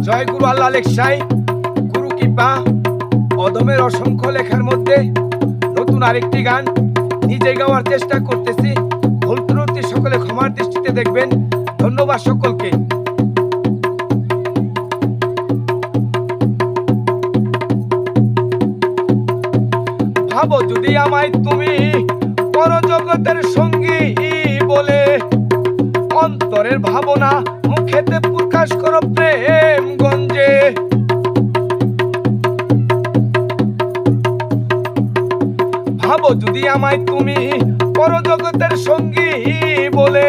জয় গুরু আল্লাহ লেখাই গুরু কৃপা অদমের অসংখ্য লেখার মধ্যে নতুন আরেকটি গান নিজে গাওয়ার চেষ্টা করতেছি। ভুল ত্রুটি সকলে ক্ষমার দৃষ্টিতে দেখবেন। ধন্যবাদ সকলকে। ভাবো যদি আমায় তুমি পরজগতের সঙ্গী বলে, অন্তরের ভাবনা মুখেতে প্রকাশ করো প্রেম গঞ্জে। ভাবো যদি আমায় তুমি পরজগতের সঙ্গী বলে,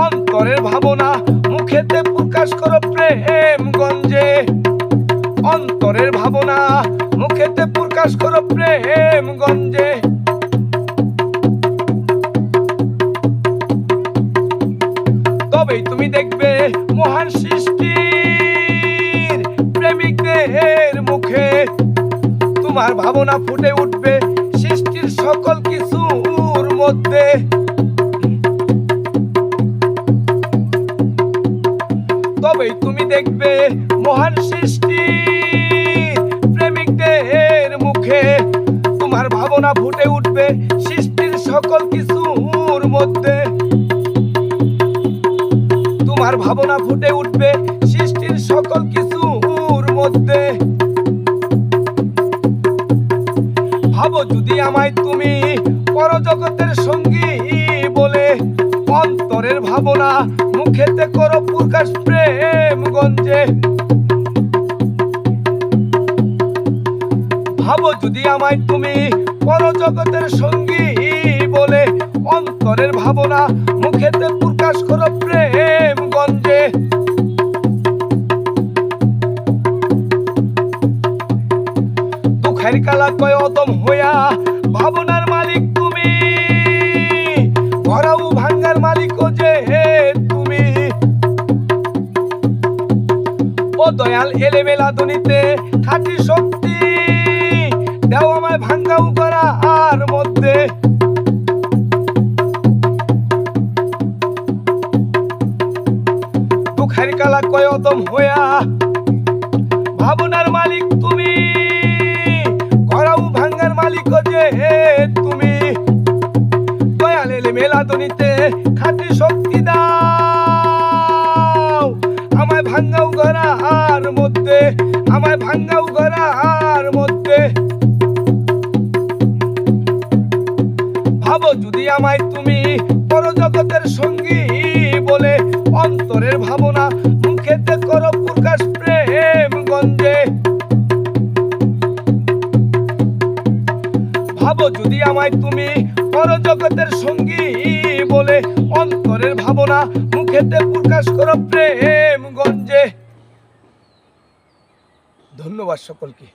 অন্তরের ভাবনা মুখেতে প্রকাশ করো প্রেম গঞ্জে। অন্তরের ভাবনা মুখেতে প্রকাশ করো প্রেম গঞ্জে। তবেই তুমি দেখবে মহান সৃষ্টির প্রেমিকদের মুখে তোমার ভাবনা ফুটে উঠবে সৃষ্টির সকল কিছুর মধ্যে। তবেই তুমি দেখবে মহান সৃষ্টির প্রেমিকদের মুখে তোমার ভাবনা ফুটে উঠবে সৃষ্টির সকল কিছুর মধ্যে। তোমার ভাবনা ফুটে উঠবে সৃষ্টির সকল কিছুর মধ্যে। ভাবো যদি আমায় তুমি পরজগতের সঙ্গী বলে, অন্তরের ভাবনা মুখেতে করো প্রকাশ প্রেম গঞ্জে। ভাবো যদি আমায় তুমি পরজগতের সঙ্গী বলে, অন্তরের ভাবনা মুখেতে প্রকাশ করো প্রেম গঞ্জে। দুঃখের কালা কয় অদম হইয়া ভাবনার মালিক তুমি, ভরাও ভাঙ্গার মালিক যে তুমি। ও দয়াল এলেমেলা দুনিতে খাঁটি শক্তি দেও আমায় ভাঙ্গাও করা আর মধ্যে। দুঃখের কালা কয় অদম হইয়া ভাবনার মালিক তুমি, করাও ভাঙ্গার মালিক যে তুমি। দয়াল এলেমেলা দুনিতে খাঁটি শক্তি দাও আমায় ভাঙ্গাও করা আর মধ্যে, আমায় ভাঙ্গাও করা আর মধ্যে। ভাবো যদি আমায় তুমি পরজগতের সঙ্গী বলে, অন্তরের ভাবনা মুখেতে করো প্রকাশ প্রেম গঞ্জে। ভাবো যদি আমায় তুমি পরজগতের সঙ্গী বলে, অন্তরের ভাবনা মুখেতে প্রকাশ করো প্রেম গঞ্জে। ধন্যবাদ সকলকে।